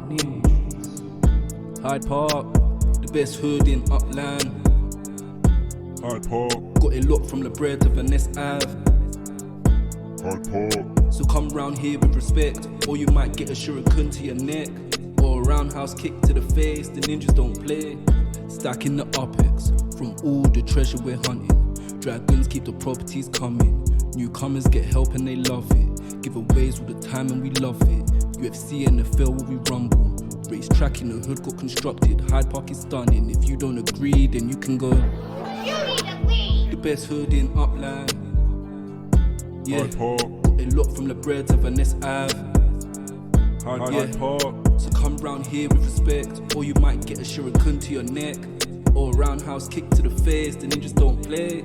Ninjas. Hyde Park, the best hood in Upland. Hyde Park, Got it locked from the bread to Venice Ave. Hyde Park, So come round here with respect, or you might get a shuriken to your neck, or a roundhouse kick to the face. The ninjas don't play. Stacking the UPEX from all the treasure we're hunting. Dragons keep the properties coming. Newcomers get help and they love it. Giveaways all the time and we love it. UFC and NFL where we rumble. Race track in the hood got constructed. Hyde Park is stunning. If you don't agree, then you can go. You need to leave. The best hood in Upland. Yeah. Hyde Park, Got it locked from the bread to Venice Ave. Hyde Park, So come round here with respect, or you might get a shuriken to your neck, or a roundhouse kick to the face. The ninjas don't play.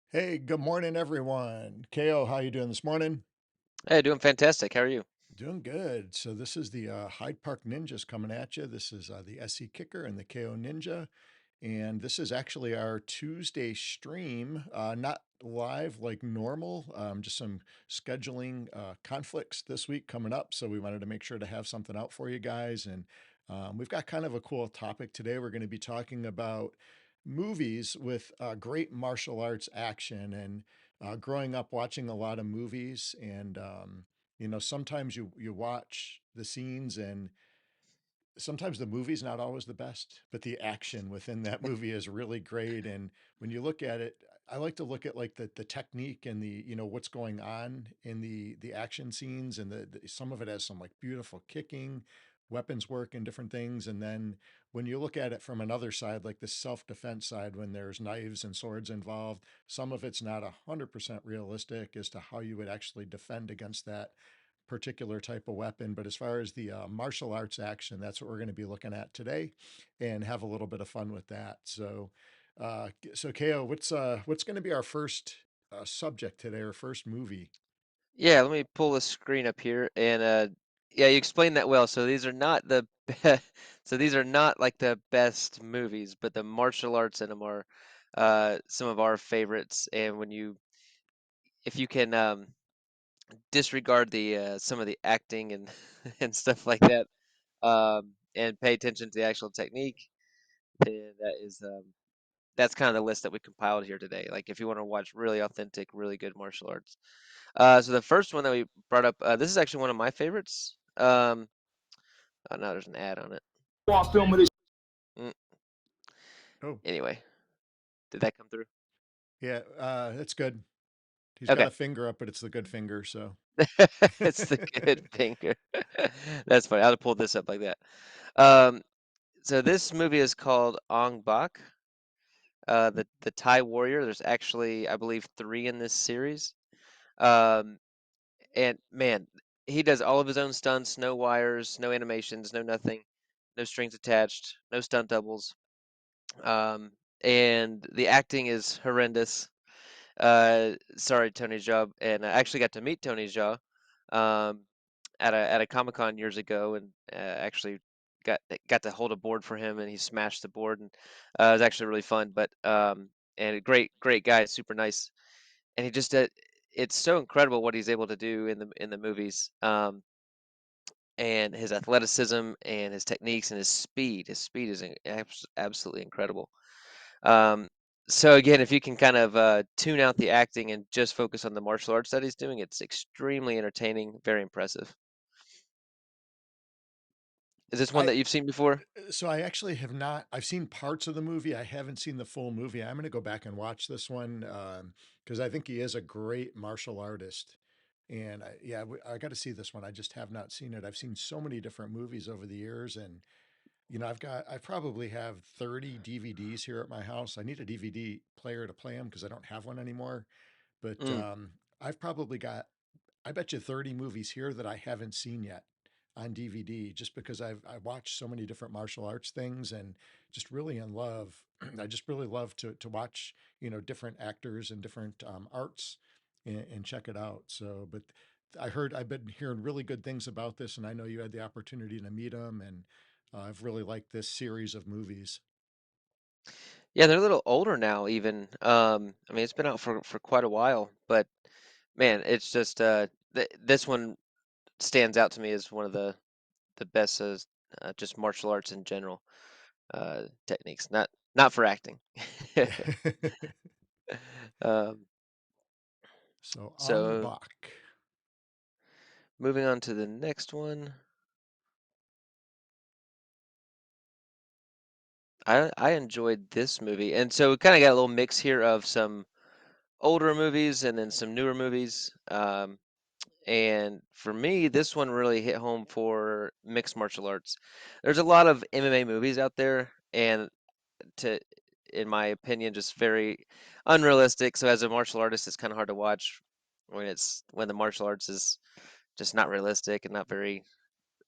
Hey, good morning, everyone. KO, how you doing this morning? Hey, doing fantastic. How are you? Doing good. So this is the Hyde Park Ninjas coming at you. This is the SC Kicker and the KO Ninja. And this is actually our Tuesday stream, not live like normal, just some scheduling conflicts this week coming up. So we wanted to make sure to have something out for you guys. And we've got kind of a cool topic today. We're going to be talking about movies with great martial arts action and growing up watching a lot of movies. And, sometimes you watch the scenes and sometimes the movie's not always the best, but the action within that movie is really great. And when you look at it, I like to look at like the technique and the what's going on in the action scenes, and some of it has some like beautiful kicking, weapons work, and different things. And then when you look at it from another side, like the self defense side, when there's knives and swords involved, some of it's not 100% realistic as to how you would actually defend against that particular type of weapon. But as far as the martial arts action, that's what we're going to be looking at today, and have a little bit of fun with that. So KO, what's going to be our first subject today, or first movie? Yeah, let me pull the screen up here and yeah, you explained that well. So these are not the so these are not like the best movies, but the martial arts in them are some of our favorites. And if you can disregard the some of the acting and and stuff like that, and pay attention to the actual technique, then that's kind of the list that we compiled here today. Like if you want to watch really authentic, really good martial arts. So the first one that we brought up, this is actually one of my favorites. Oh no, there's an ad on it. Mm, Oh, Anyway, did that come through? yeah, that's good. He's got Okay, a finger up, but it's the good finger. So it's the good finger. That's funny. I'll pull this up like that. Um, so this movie is called Ong Bak, the Thai warrior. There's actually, I believe, three in this series. Um, and man, he does all of his own stunts, no wires, no animations, no nothing, no strings attached, no stunt doubles. Um, and the acting is horrendous. Sorry, Tony Jaa, and I actually got to meet Tony Jaa um, at a Comic-Con years ago, and actually got to hold a board for him, and he smashed the board, and it was actually really fun. But and a great guy, super nice, and he just it's so incredible what he's able to do in the movies. And his athleticism and his techniques and his speed. His speed is absolutely incredible. Um, so again, if you can kind of tune out the acting and just focus on the martial arts that he's doing, it's extremely entertaining, very impressive. Is this one I that you've seen before? so I actually have not. I've seen parts of the movie. I haven't seen the full movie. I'm going to go back and watch this one because I think he is a great martial artist. And I got to see this one. I just have not seen it. I've seen so many different movies over the years, and I probably have 30 DVDs here at my house. I need a DVD player to play them because I don't have one anymore. But Mm. I've probably got, I bet you 30 movies here that I haven't seen yet on DVD just because I watched so many different martial arts things and just really in love. I just really love to watch, different actors and different arts and check it out. So, but I've been hearing really good things about this, and I know you had the opportunity to meet them, and I've really liked this series of movies. Yeah, they're a little older now even. I mean, it's been out for quite a while, but man, it's just this one stands out to me as one of the best just martial arts in general techniques, not for acting. Yeah. Um, So Ong so Bak. moving on to the next one. I enjoyed this movie, and so we kind of got a little mix here of some older movies and then some newer movies. And for me, this one really hit home for mixed martial arts. There's a lot of MMA movies out there, and to, in my opinion, just very unrealistic. So as a martial artist, it's kind of hard to watch when the martial arts is just not realistic and not very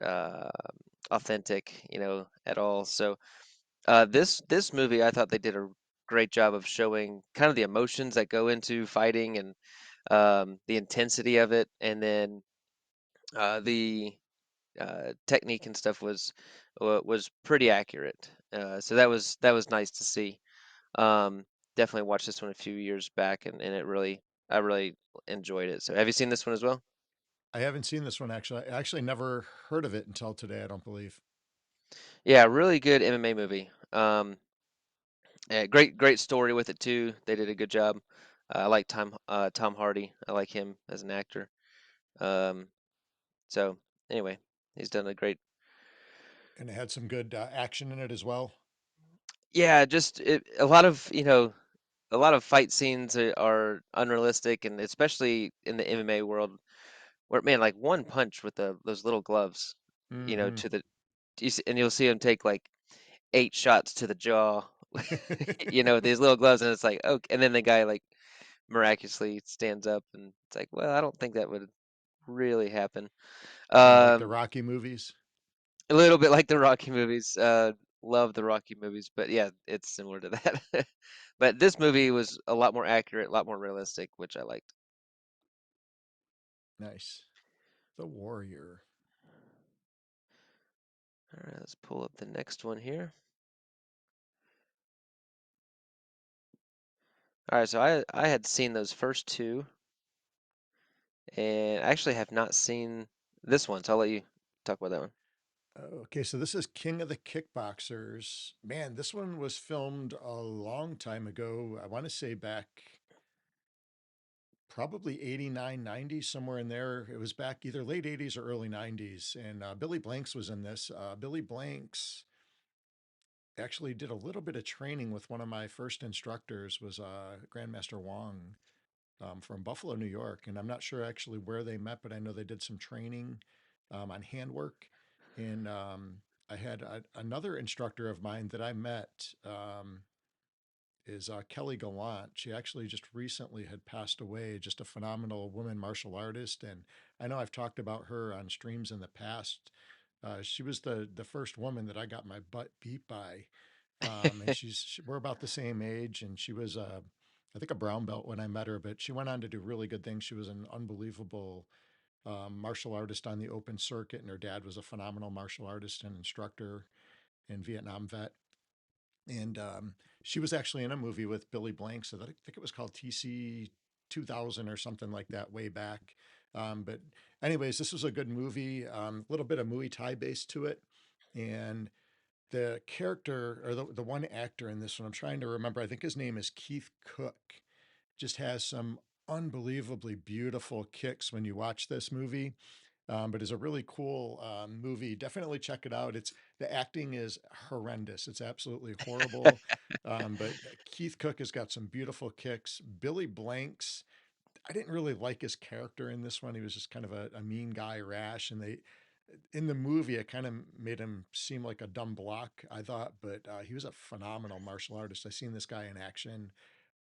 uh, authentic, at all. So this movie, I thought they did a great job of showing kind of the emotions that go into fighting and the intensity of it, and then the technique and stuff was pretty accurate. So that was nice to see. Um, Definitely watched this one a few years back, and I really enjoyed it. So have you seen this one as well? I haven't seen this one actually. I actually never heard of it until today, I don't believe. Yeah, really good MMA movie. Yeah, great story with it too. They did a good job. I like Tom Hardy. I like him as an actor. Um, so anyway, he's done a great. And it had some good action in it as well. Yeah, just a lot of a lot of fight scenes are unrealistic, and especially in the MMA world, where man, like one punch with those little gloves, Hmm. to the and you'll see him take like 8 shots to the jaw, with these little gloves, and it's like okay, and then the guy like miraculously stands up, and it's like, well, I don't think that would really happen. Kind of like the Um, Rocky movies. a little bit like the Rocky movies. Love the Rocky movies, but yeah, it's similar to that. But this movie was a lot more accurate, a lot more realistic, which I liked. Nice. The Warrior. All right, let's pull up the next one here. All right, so I had seen those first two, and I actually have not seen this one, so I'll let you talk about that one. Okay, so this is King of the Kickboxers. Man, this one was filmed a long time ago. I want to say back probably 89, 90, somewhere in there. It was back either late 80s or early 90s. And Billy Blanks was in this. Billy Blanks actually did a little bit of training with one of my first instructors was Grandmaster Wong from Buffalo, New York. And I'm not sure actually where they met, but I know they did some training on handwork. And I had another instructor of mine that I met is Kelly Gallant. She actually just recently had passed away, just a phenomenal woman martial artist. And I know I've talked about her on streams in the past. She was the first woman that I got my butt beat by. And we're about the same age, and she was I think a brown belt when I met her, but she went on to do really good things. She was an unbelievable martial artist on the open circuit, and her dad was a phenomenal martial artist and instructor and Vietnam vet. And she was actually in a movie with Billy Blanks. So I think it was called TC 2000 or something like that way back. But anyways, this was a good movie. A little bit of Muay Thai base to it, and the character or the one actor in this one, I'm trying to remember. I think his name is Keith Cook. Just has some unbelievably beautiful kicks when you watch this movie. But it's a really cool movie. Definitely check it out. It's the acting is horrendous. It's absolutely horrible. But Keith Cook has got some beautiful kicks. Billy Blanks, I didn't really like his character in this one. He was just kind of a mean guy, rash, and in the movie, it kind of made him seem like a dumb block, I thought, but he was a phenomenal martial artist. I seen this guy in action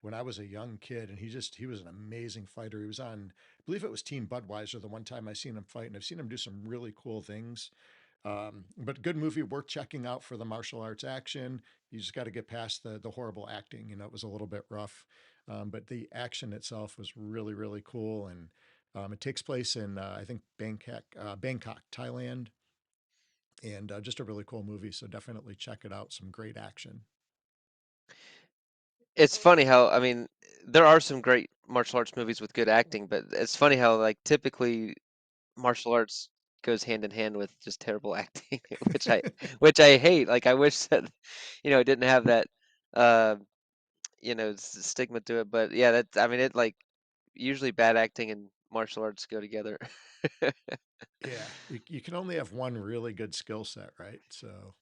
when I was a young kid, and he was an amazing fighter. He was on, I believe it was Team Budweiser the one time I seen him fight, and I've seen him do some really cool things. But good movie, worth checking out for the martial arts action. You just got to get past the horrible acting. You know, it was a little bit rough, but the action itself was really really cool. And it takes place in I think Bangkok, Thailand, and just a really cool movie. So definitely check it out. Some great action. It's funny how, I mean, there are some great martial arts movies with good acting, but it's funny how like typically martial arts goes hand in hand with just terrible acting, which I hate. Like I wish that it didn't have that uh stigma to it. But yeah, that's, I mean, it like usually bad acting and martial arts go together. Yeah, you can only have one really good skill set, right? So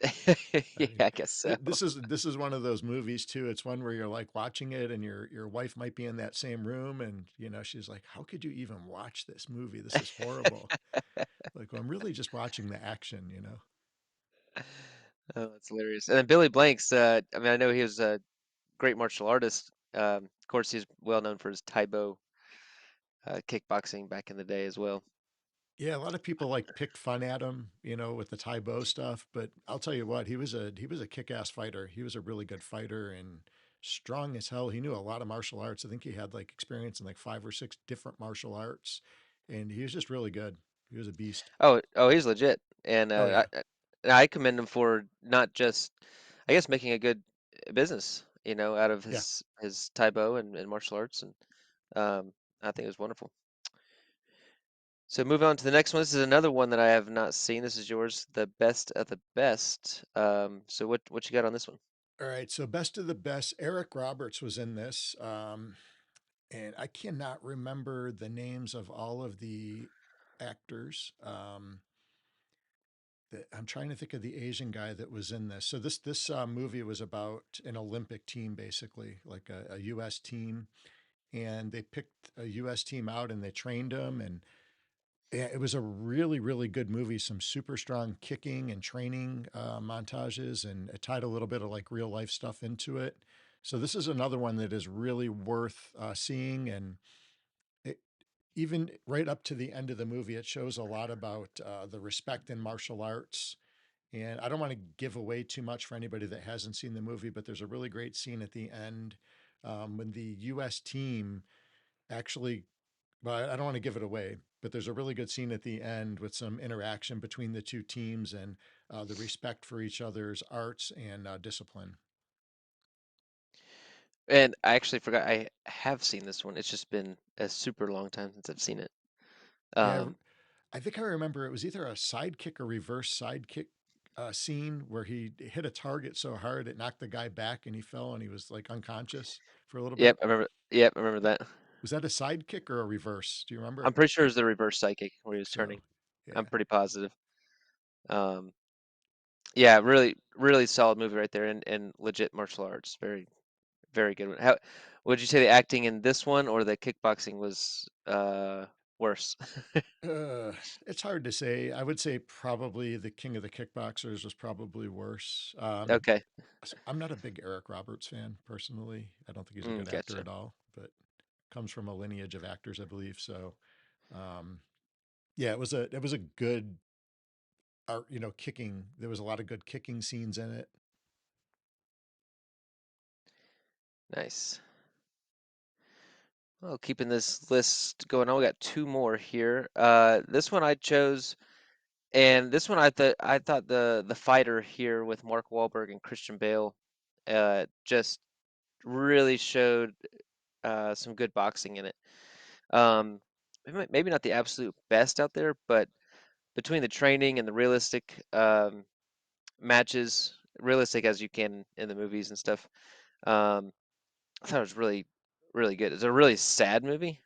I Yeah, mean, I guess so. this is one of those movies too. It's one where you're like watching it, and your wife might be in that same room, and you know she's like, "How could you even watch this movie? This is horrible." Like, well, I'm really just watching the action, you know. Oh, that's hilarious. And then Billy Blanks, I mean, I know he was a great martial artist. Of course, he's well known for his Taibo kickboxing back in the day as well. Yeah, a lot of people like pick fun at him, you know, with the Tai Bo stuff. But I'll tell you what, he was a kick-ass fighter. He was a really good fighter and strong as hell. He knew a lot of martial arts. I think he had like experience in like five or six different martial arts, and he was just really good. He was a beast. Oh, he's legit, and Oh yeah, I commend him for not just, I guess, making a good business, out of yeah. his Taibo and martial arts, and I think it was wonderful. So moving on to the next one. This is another one that I have not seen. This is yours, the best of the best. So what you got on this one? All right. So best of the best. Eric Roberts was in this, and I cannot remember the names of all of the actors. I'm trying to think of the Asian guy that was in this. So this movie was about an Olympic team, basically, like a U.S. team, and they picked a U.S. team out and they trained them, and yeah, it was a really really good movie. Some super strong kicking and training montages, and it tied a little bit of like real life stuff into it. So this is another one that is really worth seeing, and it, even right up to the end of the movie, it shows a lot about the respect in martial arts. And I don't want to give away too much for anybody that hasn't seen the movie, but there's a really great scene at the end when the U.S. team actually, but I don't want to give it away, but there's a really good scene at the end with some interaction between the two teams and the respect for each other's arts and discipline. And I actually forgot I have seen this one. It's just been a super long time since I've seen it. Yeah, Um, I think I remember it was either a sidekick or reverse sidekick scene where he hit a target so hard it knocked the guy back and he fell and he was like unconscious for a little yep, bit. I remember. Yep, I remember that. Was that a sidekick or a reverse? Do you I'm remember? pretty sure it was the reverse psychic I where he think was so. turning. Yeah. I'm pretty positive. Um, yeah, really, really solid movie right there, and legit martial arts. Very, very good one. How would you say the acting in this one or the kickboxing was worse? Uh, it's hard to say. I would say probably the King of the Kickboxers was probably worse. Okay, I'm not a big Eric Roberts fan personally. I don't think he's a good actor gotcha. at all, but comes from a lineage of actors, I believe. So, um, yeah, it was a good art, you know, kicking. There was a lot of good kicking scenes in it. Nice. Well, keeping this list going on, we got two more here. This one I chose, and this one I thought the fighter here with Mark Wahlberg and Christian Bale, just really showed some good boxing in it. Um, maybe not the absolute best out there, but between the training and the realistic matches, realistic as you can in the movies and stuff, um, I thought it was really, really good. It's a really sad movie.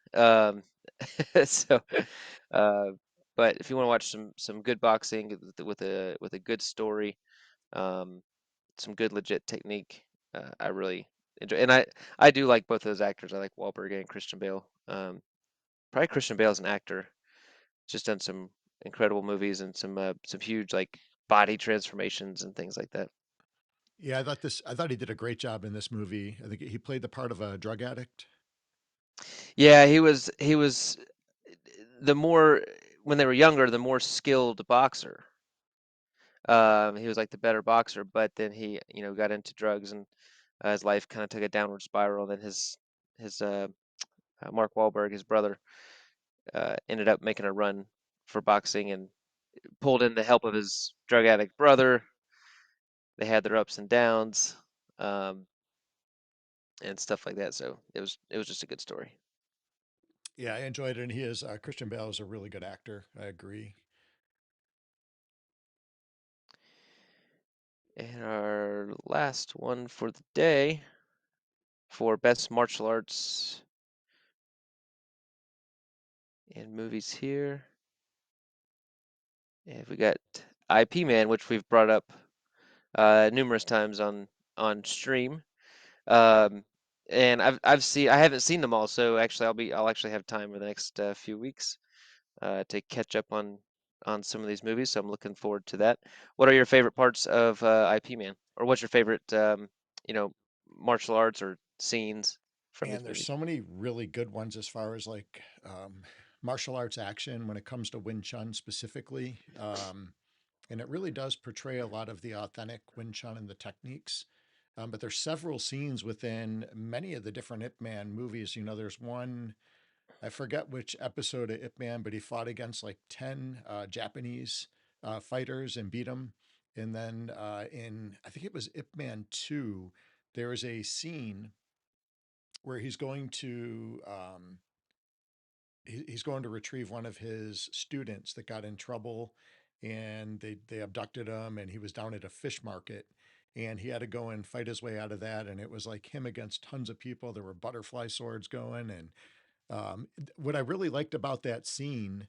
So, uh, but if you want to watch some good boxing with a good story, um, some good legit technique, I really enjoy. And I do like both those actors. I like Wahlberg and Christian Bale. Probably Christian Bale as an actor, just done some incredible movies and some huge like body transformations and things like that. Yeah, I thought he did a great job in this movie. I think he played the part of a drug addict. Yeah, he was the more when they were younger, the more skilled boxer. He was like the better boxer, but then he, got into drugs and his life kind of took a downward spiral. Then his Mark Wahlberg, his brother, ended up making a run for boxing and pulled in the help of his drug addict brother. They had their ups and downs, um, and stuff like that. So it was just a good story. Yeah, I enjoyed it, and he is Christian Bale is a really good actor. I agree. And our last one for the day for best martial arts in movies here. And we got IP Man, which we've brought up numerous times on stream. Um, and I haven't seen them all, so actually I'll actually have time over the next few weeks to catch up on some of these movies. So I'm looking forward to that. What are your favorite parts of IP Man, or what's your favorite you know martial arts or scenes from Man, these there's movies? so many really good ones as far as like martial arts action when it comes to Wing Chun specifically. And it really does portray a lot of the authentic Wing Chun and the techniques. But there's several scenes within many of the different Ip Man movies. There's one, I forget which episode of Ip Man, but he fought against like 10 Japanese fighters and beat them. And then I think it was Ip Man 2, there is a scene where he's going to retrieve one of his students that got in trouble, and they abducted him, and he was down at a fish market, and he had to go and fight his way out of that, and it was like him against tons of people. There were butterfly swords going, and what I really liked about that scene,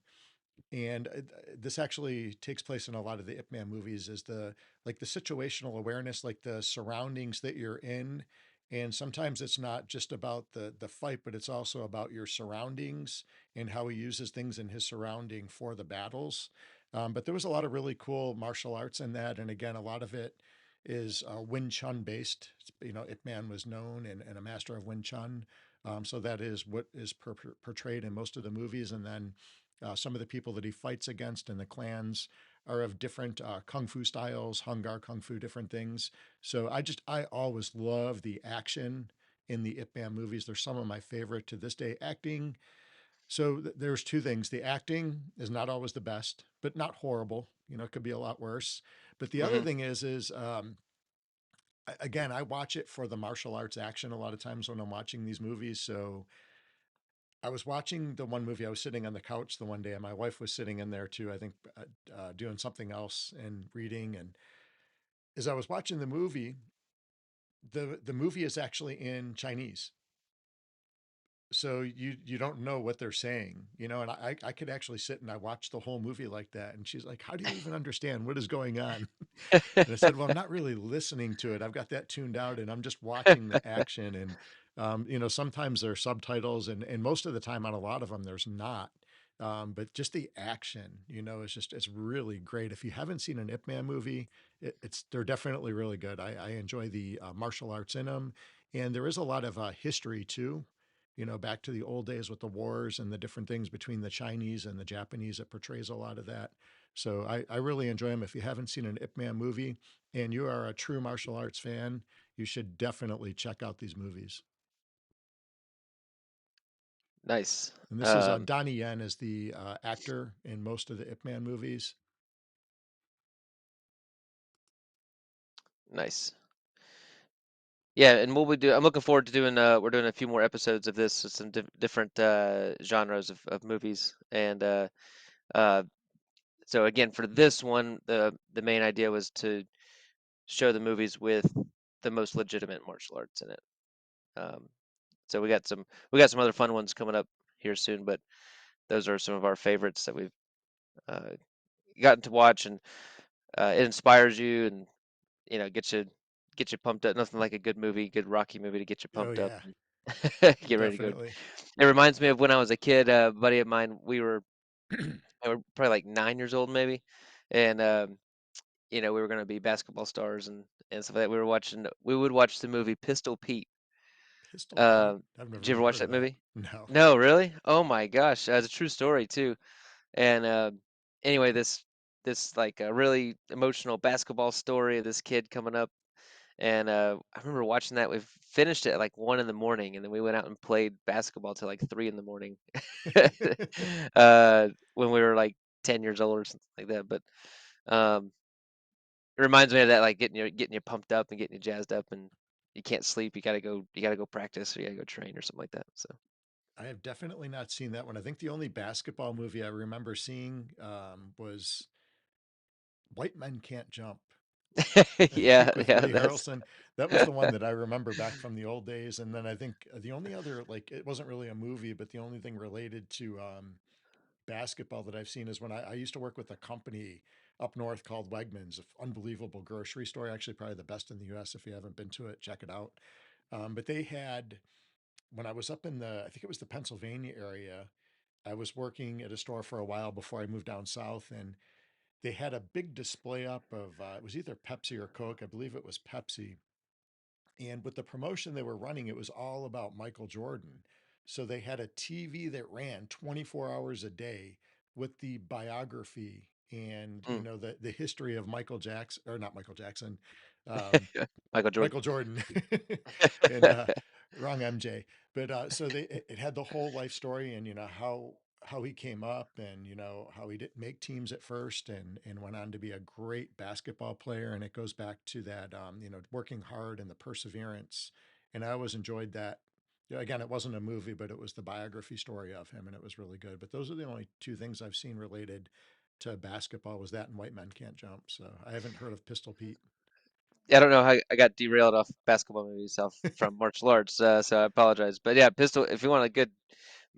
and this actually takes place in a lot of the Ip Man movies, is the situational awareness, like the surroundings that you're in. And sometimes it's not just about the fight, but it's also about your surroundings and how he uses things in his surrounding for the battles. But there was a lot of really cool martial arts in that, and again, a lot of it is Wing Chun based. Ip Man was known and a master of Wing Chun, so that is what is portrayed in most of the movies. And then some of the people that he fights against in the clans are of different kung fu styles, Hungar kung fu, different things. So I always love the action in the Ip Man movies. They're some of my favorite to this day. Acting. So there's two things. The acting is not always the best, but not horrible. It could be a lot worse. But the other Hmm. thing is again, I watch it for the martial arts action a lot of times when I'm watching these movies. So I was watching the one movie. I was sitting on the couch the one day, and my wife was sitting in there too. I think doing something else and reading. And as I was watching the movie, the movie is actually in Chinese, so you don't know what they're saying, and I could actually sit and I watched the whole movie like that. And she's like, "How do you even understand what is going on?" And I said, "Well, I'm not really listening to it. I've got that tuned out, and I'm just watching the action." And sometimes there are subtitles, and most of the time on a lot of them there's not. But just the action, it's really great. If you haven't seen an Ip Man movie, they're definitely really good. I enjoy the martial arts in them, and there is a lot of history too. Back to the old days with the wars and the different things between the Chinese and the Japanese. It portrays a lot of that. So I really enjoy them. If you haven't seen an Ip Man movie and you are a true martial arts fan, you should definitely check out these movies. Nice. And this is Um, Donnie Yen is the actor in most of the Ip Man movies. nice. Yeah, and what we do, I'm looking forward to doing. We're doing a few more episodes of this with some different genres of movies, and uh, so again for this one, the main idea was to show the movies with the most legitimate martial arts in it. Um, so we got some other fun ones coming up here soon, but those are some of our favorites that we've uh, gotten to watch, and it inspires you and get you pumped up. Nothing like a good movie, good Rocky movie to get you Oh pumped up yeah, and get ready to go. definitely. It reminds me of when I was a kid. A buddy of mine, we were and we're probably like 9 years old maybe, and we were gonna be basketball stars and stuff like that. We would watch the movie Pistol Pete. Pistol Pete? Uh, I've did never you ever even watch heard of that that. movie? No. No, really? Oh my gosh, it's a true story too. And anyway, this like a really emotional basketball story of this kid coming up. And I remember watching that. We finished it at like 1 in the morning, and then we went out and played basketball till like 3 in the morning. When we were like 10 years old or something like that. But um, it reminds me of that, like getting you pumped up and getting you jazzed up, and you can't sleep. You gotta go practice, or you gotta go train or something like that. So I have definitely not seen that one. I think the only basketball movie I remember seeing was White Men Can't Jump. I yeah, think with yeah, Woody that's Harrelson. That was the one that I remember back from the old days. And then I think the only other, like, it wasn't really a movie, but the only thing related to basketball that I've seen is when I used to work with a company up north called Wegmans, an unbelievable grocery store, actually probably the best in the US. If you haven't been to it, check it out. But they had, when I was up in I think it was the Pennsylvania area, I was working at a store for a while before I moved down south, and they had a big display up of it was either Pepsi or Coke. I believe it was Pepsi. And with the promotion they were running, it was all about Michael Jordan. So they had a TV that ran 24 hours a day with the biography and mm. the history of Michael Jackson, or not Michael Jackson, um, Michael Jordan. Michael Jordan, and wrong MJ. But so it had the whole life story, and how he came up, and how he didn't make teams at first, and went on to be a great basketball player. And it goes back to that working hard and the perseverance. And I always enjoyed that. Again, it wasn't a movie, but it was the biography story of him, and it was really good. But those are the only two things I've seen related to basketball, was that and White Men Can't Jump. So I haven't heard of Pistol Pete. I don't know how I got derailed off basketball movies off from martial arts, so I apologize. But yeah, pistol. If you want a good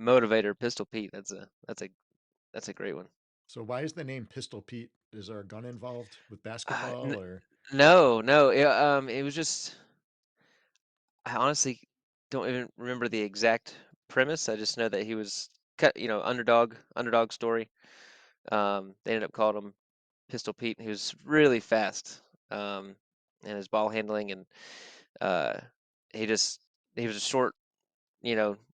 motivator, Pistol Pete. That's a great one. So why is the name Pistol Pete? Is there a gun involved with Uh, basketball n- or? no, no. It was just I honestly don't even remember the exact premise. I just know that he was underdog story. They ended up calling him Pistol Pete. He was really fast, and his ball handling, and uh, he just he was a short,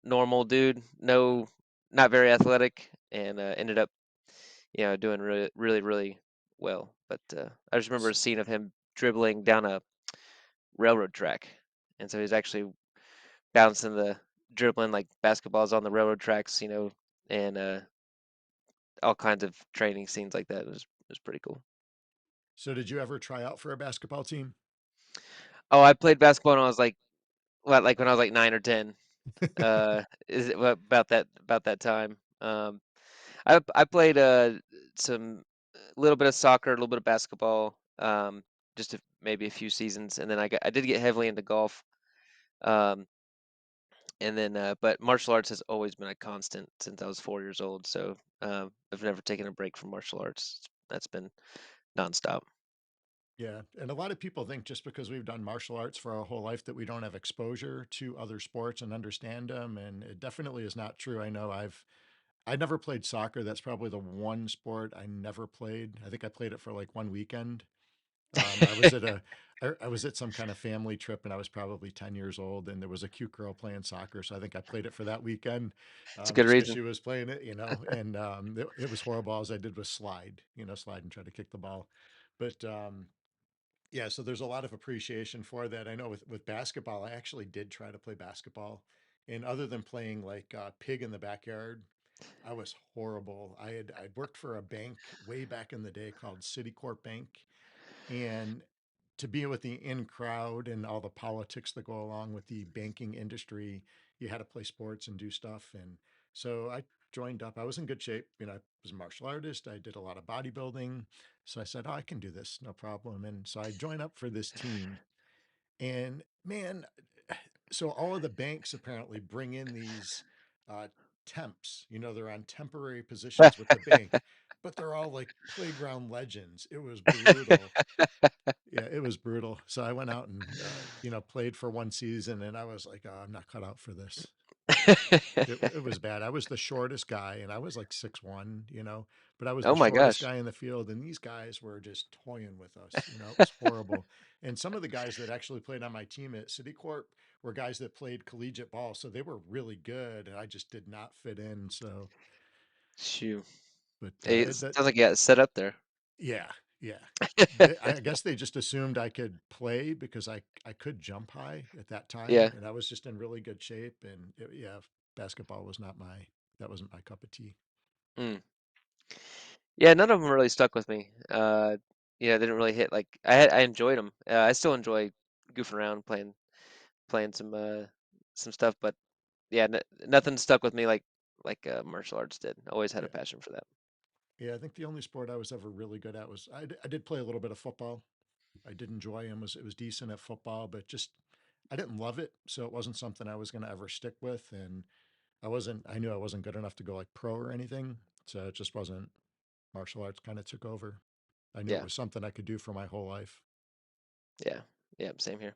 normal dude. No, not very athletic, and ended up, doing really, really, really well. But I just remember a scene of him dribbling down a railroad track, and so he's actually bouncing the dribbling like basketballs on the railroad tracks, and all kinds of training scenes like that. It was pretty cool. So did you ever try out for a basketball team? Oh, I played basketball when I was like, what, like when I was like 9 or 10. Is it about that time? I played some a little bit of soccer, a little bit of basketball, just maybe a few seasons, and then I did get heavily into golf. Um, and then but martial arts has always been a constant since I was 4 years old. So I've never taken a break from martial arts. That's been nonstop. Yeah, and a lot of people think just because we've done martial arts for our whole life that we don't have exposure to other sports and understand them, and it definitely is not true. I know I never played soccer. That's probably the one sport I never played. I think I played it for like one weekend. I was at I was at some kind of family trip, and I was probably 10 years old, and there was a cute girl playing soccer. So I think I played it for that weekend, It's a good just because reason. she was playing it, and it was horrible. All I did was slide and try to kick the ball. But yeah, so there's a lot of appreciation for that. I know with basketball, I actually did try to play basketball. And other than playing like pig in the backyard, I was horrible. I'd worked for a bank way back in the day called Citicorp Bank, and to be with the in crowd and all the politics that go along with the banking industry, you had to play sports and do stuff. And so I joined up. I was in good shape. I was a martial artist. I did a lot of bodybuilding. So I said, oh, I can do this, no problem. And so I joined up for this team. And man, so all of the banks apparently bring in these uh, temps. They're on temporary positions with the bank, but they're all like playground legends. It was brutal. Yeah, it was brutal. So I went out and played for one season, and I was like, oh, I'm not cut out for this. It was bad. I was the shortest guy, and I was like 6'1", but I was Oh the my shortest gosh. guy in the field, and these guys were just toying with us. It was horrible. And some of the guys that actually played on my team at City Corp were guys that played collegiate ball, so they were really good, and I just did not fit in. So, Shoot. but It sounds like you got set up there. yeah, yeah. I guess they just assumed I could play because I could jump high at that time, Yeah. and I was just in really good shape. And yeah, basketball was not that wasn't my cup of tea. Mm. Yeah, none of them really stuck with me. Yeah, they didn't really hit like I enjoyed them. I still enjoy goofing around playing some stuff, but yeah, nothing stuck with me like martial arts did. Always had a Yeah. passion for that. Yeah, I think the only sport I was ever really good at was I did play a little bit of football. I did enjoy and was it was decent at football, but just I didn't love it, so it wasn't something I was going to ever stick with. And I knew I wasn't good enough to go like pro or anything, so it just wasn't. Martial arts kind of took over. I knew it Yeah, was something I could do for my whole life. yeah, yeah. Same here.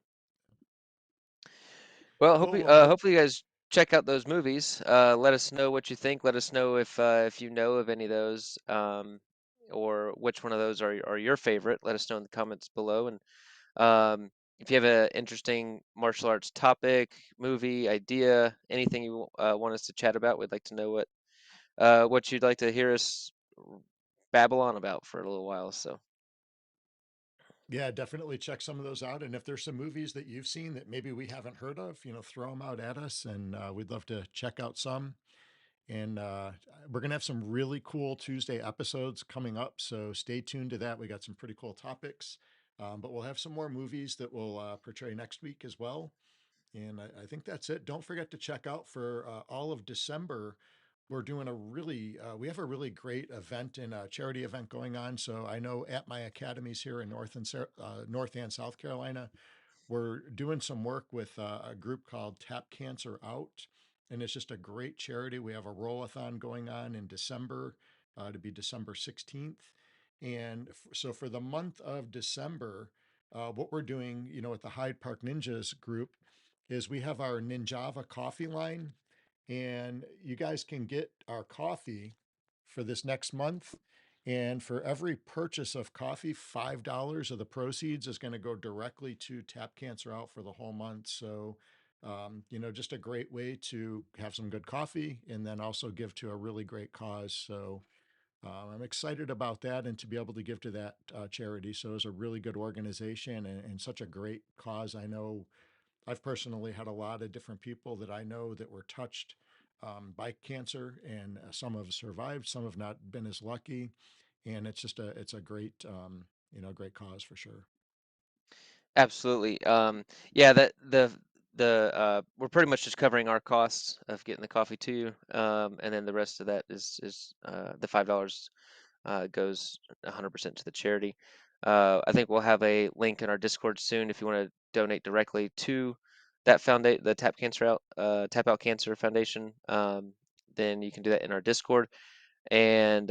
Well, Cool. Well, hey, hopefully you guys check out those movies. Let us know what you think. Let us know if you know of any of those, or which one of those are your favorite. Let us know in the comments below. And um, if you have an interesting martial arts topic, movie, idea, anything you want us to chat about, we'd like to know what you'd like to hear us babble on about for a little while. So, yeah, definitely check some of those out. And if there's some movies that you've seen that maybe we haven't heard of, throw them out at us, and we'd love to check out some. And we're going to have some really cool Tuesday episodes coming up. So stay tuned to that. We got some pretty cool topics. But we'll have some more movies that we'll portray next week as well. And I think that's it. Don't forget to check out for all of December. We're doing we have a really great event and a charity event going on. So I know at my academies here in North and South Carolina, we're doing some work with a group called Tap Cancer Out, and it's just a great charity. We have a roll-a-thon going on in December to be December 16th. And so for the month of December, what we're doing, with the Hyde Park Ninjas group, is we have our Ninjava coffee line, and you guys can get our coffee for this next month. And for every purchase of coffee, $5 of the proceeds is going to go directly to Tap Cancer Out for the whole month. So, just a great way to have some good coffee and then also give to a really great cause. So, I'm excited about that and to be able to give to that charity. So, it's a really good organization and such a great cause. I know I've personally had a lot of different people that I know that were touched by cancer, and some have survived, some have not been as lucky, and it's a great great cause for sure. absolutely. Yeah, that the we're pretty much just covering our costs of getting the coffee to you, and then the rest of that is the $5 goes 100% to the charity. I think we'll have a link in our Discord soon if you want to donate directly to that foundation, the Tap Out Cancer Foundation. Then you can do that in our Discord. And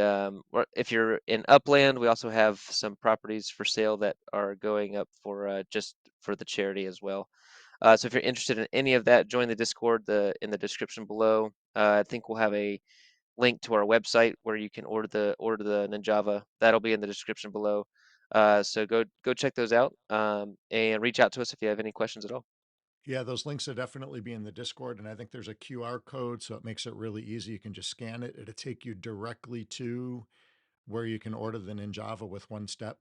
if you're in Upland, we also have some properties for sale that are going up for just for the charity as well. So if you're interested in any of that, join the Discord in the description below. I think we'll have a link to our website where you can order the Ninjava. That'll be in the description below. So go check those out, and reach out to us if you have any questions at all. Yeah, those links will definitely be in the Discord, and I think there's a QR code, so it makes it really easy. You can just scan it; it'll take you directly to where you can order the Ninjava with one step.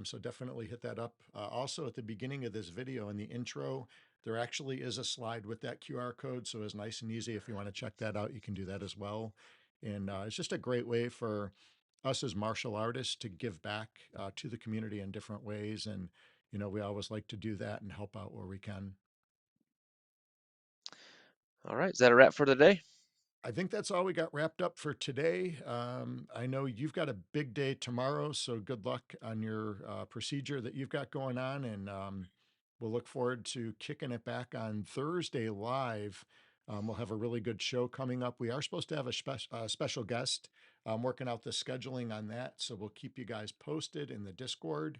So definitely hit that up. Also, at the beginning of this video in the intro, there actually is a slide with that QR code. So it's nice and easy. If you want to check that out, you can do that as well. And it's just a great way for us as martial artists to give back to the community in different ways. And, we always like to do that and help out where we can. All right, is that a wrap for today? I think that's all we got wrapped up for today. I know you've got a big day tomorrow, so good luck on your procedure that you've got going on. And we'll look forward to kicking it back on Thursday live. We'll have a really good show coming up. We are supposed to have a special guest. I'm working out the scheduling on that, so we'll keep you guys posted in the Discord.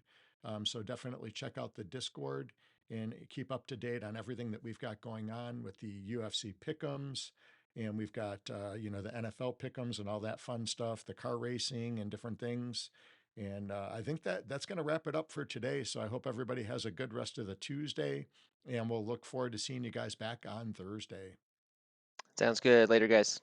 So definitely check out the Discord. and keep up to date on everything that we've got going on with the UFC pick'ems. And we've got, the NFL pick'ems and all that fun stuff, the car racing and different things. And I think that's going to wrap it up for today. So I hope everybody has a good rest of the Tuesday, and we'll look forward to seeing you guys back on Thursday. Sounds good. Later, guys.